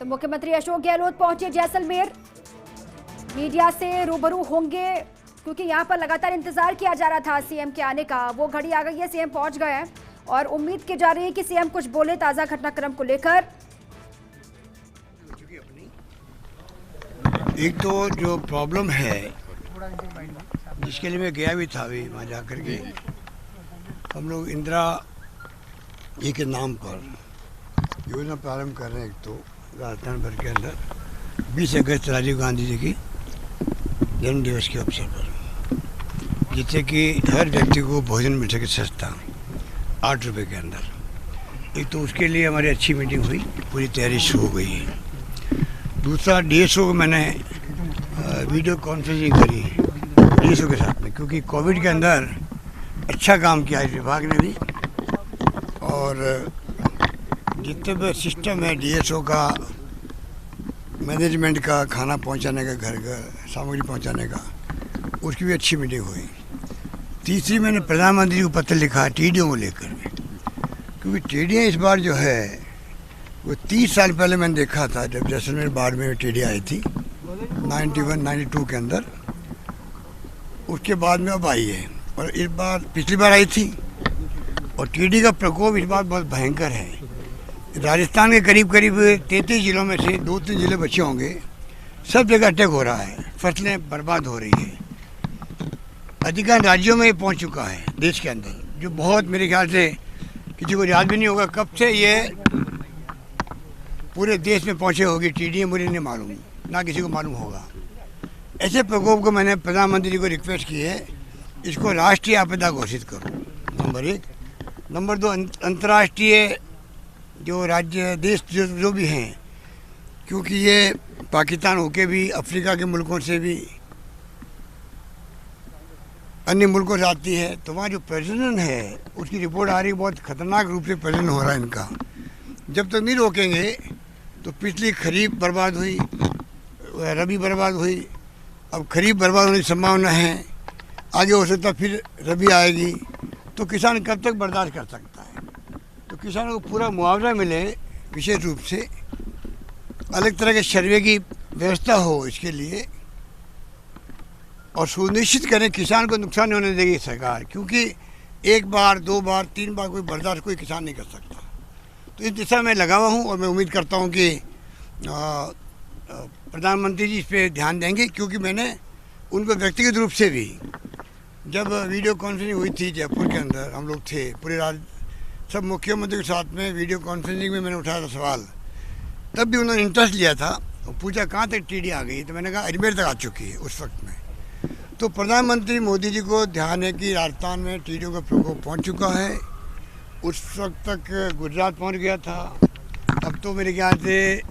तो मुख्यमंत्री अशोक गहलोत पहुंचे जैसलमेर, मीडिया से रूबरू होंगे क्योंकि यहां पर लगातार इंतजार किया जा रहा था सीएम के आने का। वो घड़ी आ गई है, सीएम पहुंच गए हैं और उम्मीद की जा रही है कि सीएम कुछ बोले ताजा घटनाक्रम को लेकर। एक तो जो प्रॉब्लम है जिसके लिए मैं गया भी था, अभी वहाँ जा कर के हम लोग इंदिरा जी के नाम पर योजना प्रारंभ कर रहे हैं। एक तो राजस्थान भर के अंदर 20 अगस्त राजीव गांधी जी की जन्म दिवस के अवसर पर, जिससे कि हर व्यक्ति को भोजन मिल सके सस्ता 8 रुपये के अंदर। एक तो उसके लिए हमारी अच्छी मीटिंग हुई, पूरी तैयारी शुरू हो गई है। दूसरा डीएसओ को मैंने वीडियो कॉन्फ्रेंसिंग करी डीएसओ के साथ में, क्योंकि कोविड के अंदर अच्छा काम किया इस विभाग ने भी। और जितने भी सिस्टम है डीएसओ का, मैनेजमेंट का, खाना पहुंचाने का, घर घर सामग्री पहुंचाने का, उसकी भी अच्छी मीटिंग हुई। तीसरी मैंने प्रधानमंत्री को पत्र लिखा टीडीओ को लेकर, क्योंकि टीडीएं इस बार जो है वो 30 साल पहले मैंने देखा था जब जैसलमेर बाढ़ में टीडी आई थी 91-92 के अंदर। उसके बाद में अब आई है और इस बार पिछली बार आई थी। और टीडी का प्रकोप इस बार बहुत भयंकर है। राजस्थान के करीब करीब 33 जिलों में से 2-3 जिले बचे होंगे, सब जगह अटैक हो रहा है, फसलें बर्बाद हो रही है। अधिकांश राज्यों में ये पहुंच चुका है देश के अंदर, जो बहुत मेरे ख्याल से किसी को याद भी नहीं होगा कब से ये पूरे देश में पहुंचे होगी टीडी। मुझे नहीं मालूम, ना किसी को मालूम होगा। ऐसे प्रकोप को मैंने प्रधानमंत्री जी को रिक्वेस्ट की है, इसको राष्ट्रीय आपदा घोषित करो, नंबर 1। नंबर 2, अंतर्राष्ट्रीय जो राज्य देश जो भी हैं, क्योंकि ये पाकिस्तान होके भी, अफ्रीका के मुल्कों से भी, अन्य मुल्कों से आती है, तो वहाँ जो प्रजनन है उसकी रिपोर्ट आ रही है, बहुत खतरनाक रूप से प्रजनन हो रहा है इनका। जब तक नहीं रोकेंगे तो पिछली खरीफ बर्बाद हुई, रबी बर्बाद हुई, अब खरीफ बर्बाद होने की संभावना है, आगे हो सकता फिर रबी आएगी, तो किसान कब तक बर्दाश्त कर सकता है। तो किसानों को पूरा मुआवजा मिले, विशेष रूप से अलग तरह के सर्वे की व्यवस्था हो इसके लिए, और सुनिश्चित करें किसान को नुकसान नहीं होने देगी सरकार, क्योंकि 1 बार 2 बार 3 बार कोई बर्दाश्त कोई किसान नहीं कर सकता। तो इस दिशा में लगा हुआ हूँ और मैं उम्मीद करता हूँ कि प्रधानमंत्री जी इस पर ध्यान देंगे, क्योंकि मैंने उनको व्यक्तिगत रूप से भी, जब वीडियो कॉन्फ्रेंसिंग हुई थी जयपुर के अंदर, हम लोग थे पूरे सब मुख्यमंत्री के साथ में वीडियो कॉन्फ्रेंसिंग में मैंने उठाया था सवाल, तब भी उन्होंने इंटरेस्ट लिया था और पूछा कहाँ तक टीडी आ गई, तो मैंने कहा अजमेर तक आ चुकी है उस वक्त में। तो प्रधानमंत्री मोदी जी को ध्यान है कि राजस्थान में टीडियों का प्रकोप पहुँच चुका है। उस वक्त तक गुजरात पहुंच गया था, अब तो मेरे ख्याल से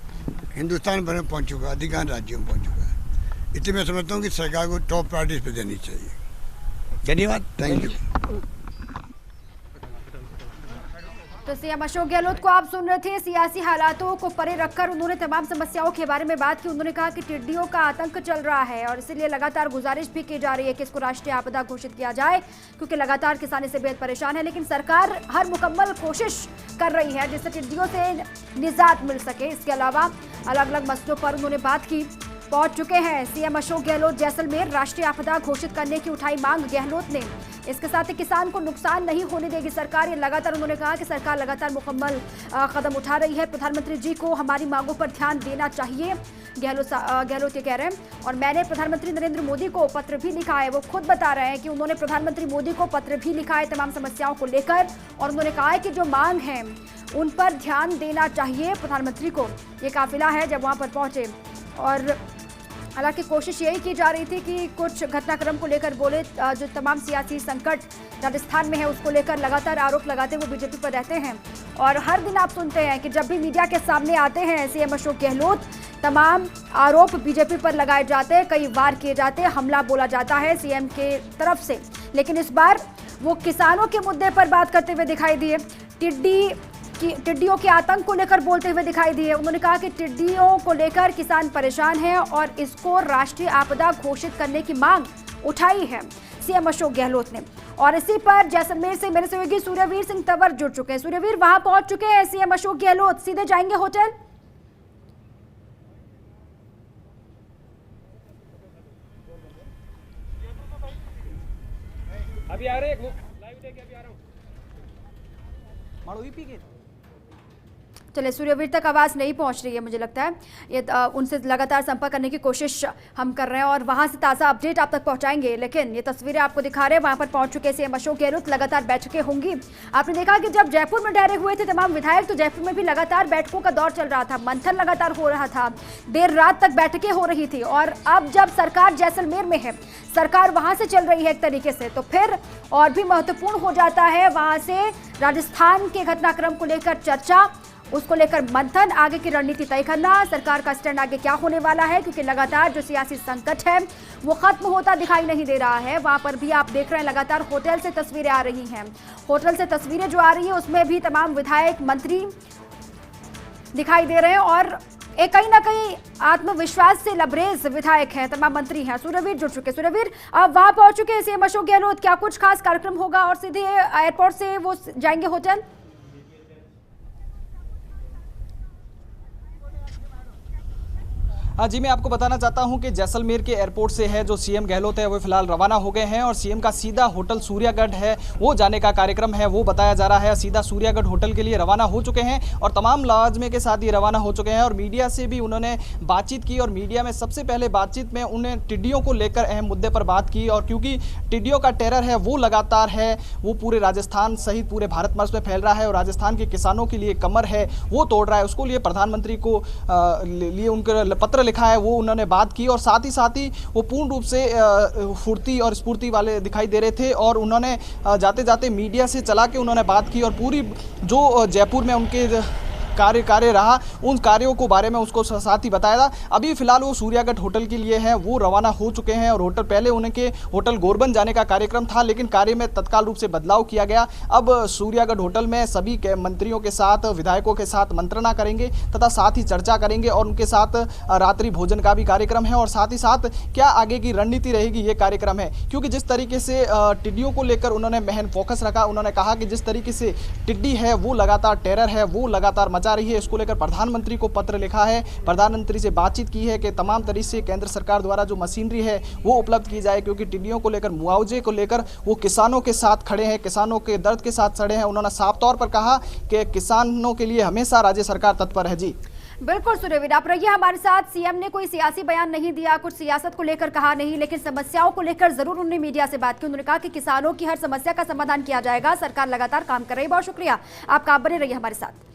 हिंदुस्तान भर में पहुंच चुका, अधिकांश राज्यों में पहुंच चुका है। इसलिए मैं समझता हूं कि सरकार को टॉप प्रायोरिटी पे देनी चाहिए। धन्यवाद, थैंक यू। तो सीएम अशोक गहलोत को आप सुन रहे थे। सियासी हालातों को परे रखकर उन्होंने तमाम समस्याओं के बारे में बात की। उन्होंने कहा कि टिड्डियों का आतंक चल रहा है और इसीलिए लगातार गुजारिश भी की जा रही है कि इसको राष्ट्रीय आपदा घोषित किया जाए, क्योंकि लगातार किसान इससे बेहद परेशान है। लेकिन सरकार हर मुकम्मल कोशिश कर रही है जिससे टिड्डियों से निजात मिल सके। इसके अलावा अलग अलग मसलों पर उन्होंने बात की। पहुंच चुके हैं सीएम अशोक गहलोत जैसलमेर। राष्ट्रीय आपदा घोषित करने की उठाई मांग गहलोत ने। इसके साथ ही किसान को नुकसान नहीं होने देगी सरकार, ये लगातार उन्होंने कहा कि सरकार लगातार मुकम्मल कदम उठा रही है। प्रधानमंत्री जी को हमारी मांगों पर ध्यान देना चाहिए, गहलोत ये कह रहे हैं। और मैंने प्रधानमंत्री नरेंद्र मोदी को पत्र भी लिखा है। वो खुद बता रहे हैं कि उन्होंने प्रधानमंत्री मोदी को पत्र भी लिखा है तमाम समस्याओं को लेकर, और उन्होंने कहा है कि जो मांग है उन पर ध्यान देना चाहिए प्रधानमंत्री को। ये काफिला है जब वहाँ पर पहुंचे, और हालांकि कोशिश यही की जा रही थी कि कुछ घटनाक्रम को लेकर बोले। जो तमाम सियासी संकट राजस्थान में है उसको लेकर लगातार आरोप लगाते हुए बीजेपी पर रहते हैं, और हर दिन आप सुनते हैं कि जब भी मीडिया के सामने आते हैं सीएम अशोक गहलोत, तमाम आरोप बीजेपी पर लगाए जाते हैं, कई वार किए जाते हैं, हमला बोला जाता है सीएम के तरफ से। लेकिन इस बार वो किसानों के मुद्दे पर बात करते हुए दिखाई दिए, टिड्डियों के आतंक को लेकर बोलते हुए दिखाई दिए। उन्होंने कहा कि टिड्डियों को लेकर किसान परेशान हैं और इसको राष्ट्रीय आपदा घोषित करने की मांग उठाई है सीएम अशोक गहलोत ने। और इसी पर जैसलमेर से मेरे सहयोगी सूर्यवीर सिंह तंवर जुड़ चुके हैं। सूर्यवीर, वहां पहुंच चुके हैं सीएम अशोक गहलोत, सीधे जाएंगे होटल? अभी आ रहे हैं, लाइव लेके अभी आ रहा हूँ। चलिए, सूर्यवीर तक आवाज़ नहीं पहुंच रही है, मुझे लगता है ये उनसे लगातार संपर्क करने की कोशिश हम कर रहे हैं और वहां से ताज़ा अपडेट आप तक पहुंचाएंगे। लेकिन ये तस्वीरें आपको दिखा रहे हैं, वहां पर पहुंच चुके सीएम अशोक गहलोत, लगातार बैठकें होंगी। आपने देखा कि जब जयपुर में ठहरे हुए थे तमाम विधायक, तो जयपुर में भी लगातार बैठकों का दौर चल रहा था, मंथन लगातार हो रहा था, देर रात तक बैठकें हो रही थी। और अब जब सरकार जैसलमेर में है, सरकार वहां से चल रही है एक तरीके से, तो फिर और भी महत्वपूर्ण हो जाता है वहां से राजस्थान के घटनाक्रम को लेकर चर्चा, उसको लेकर मंथन, आगे की रणनीति तय करना, सरकार का स्टैंड आगे क्या होने वाला है, क्योंकि लगातार जो सियासी संकट है वो खत्म होता दिखाई नहीं दे रहा है। वहां पर भी आप देख रहे हैं लगातार होटल से तस्वीरें आ रही हैं, होटल से तस्वीरें जो आ रही है उसमें भी तमाम विधायक मंत्री दिखाई दे रहे हैं और एक कहीं ना कहीं आत्मविश्वास से लबरेज विधायक हैं, तमाम मंत्री हैं। सूर्यवीर जुड़ चुके, सूर्यवीर अब वहां पहुंच चुके हैं सीएम अशोक गहलोत, क्या कुछ खास कार्यक्रम होगा और सीधे एयरपोर्ट से वो जाएंगे होटल? जी, मैं आपको बताना चाहता हूं कि जैसलमेर के एयरपोर्ट से है जो सीएम गहलोत है वो फिलहाल रवाना हो गए हैं और सीएम का सीधा होटल सूर्यागढ़ है वो जाने का कार्यक्रम है, वो बताया जा रहा है। सीधा सूर्यागढ़ होटल के लिए रवाना हो चुके हैं और तमाम लाजमे के साथ ये रवाना हो चुके हैं और मीडिया से भी उन्होंने बातचीत की और मीडिया में सबसे पहले बातचीत में उन्हें टिड्डियों को लेकर अहम मुद्दे पर बात की। और क्योंकि टिड्डियों का टेरर है वो लगातार है, वो पूरे राजस्थान सहित पूरे भारतवर्ष में फैल रहा है और राजस्थान के किसानों के लिए कमर है वो तोड़ रहा है, उसको लिए प्रधानमंत्री को लिए उनके पत्र लिखा है, वो उन्होंने बात की। और साथ ही वो पूर्ण रूप से फुर्ती और स्फूर्ति वाले दिखाई दे रहे थे और उन्होंने जाते जाते मीडिया से चला के उन्होंने बात की और पूरी जो जयपुर में उनके कार्य रहा उन कार्यों को बारे में उसको साथ ही बताया था। अभी फिलहाल वो सूर्यागढ़ होटल के लिए हैं, वो रवाना हो चुके हैं और होटल पहले उनके होटल गोरबन जाने का कार्यक्रम था लेकिन कार्य में तत्काल रूप से बदलाव किया गया। अब सूर्यागढ़ होटल में सभी के मंत्रियों के साथ, विधायकों के साथ मंत्रणा करेंगे तथा साथ ही चर्चा करेंगे और उनके साथ रात्रि भोजन का भी कार्यक्रम है और साथ ही साथ क्या आगे की रणनीति रहेगी ये कार्यक्रम है। क्योंकि जिस तरीके से टिड्डियों को लेकर उन्होंने महन फोकस रखा, उन्होंने कहा कि जिस तरीके से टिड्डी है वो लगातार टेरर है, वो लगातार जा रही है, इसको लेकर प्रधानमंत्री को पत्र लिखा है, प्रधानमंत्री से बातचीत की है कि तमाम तरीके से केंद्र सरकार द्वारा जो मशीनरी है वो उपलब्ध की जाए क्योंकि टिड्डियों को लेकर, मुआवजे को लेकर वो किसानों के साथ खड़े हैं, किसानों के दर्द के साथ खड़े हैं। उन्होंने साफ तौर पर कहा कि किसानों के लिए हमेशा राज्य सरकार तत्पर है। जी बिल्कुल सूर्यवीर, आप रहिए हमारे साथ। सीएम ने कोई सियासी बयान नहीं दिया, कुछ सियासत को लेकर कहा नहीं, लेकिन समस्याओं को लेकर जरूर उन्होंने मीडिया से बात की। उन्होंने कहा कि किसानों की हर समस्या का समाधान किया जाएगा, सरकार लगातार काम कर रही है। बहुत शुक्रिया आपका, आप बने रहिए हमारे साथ।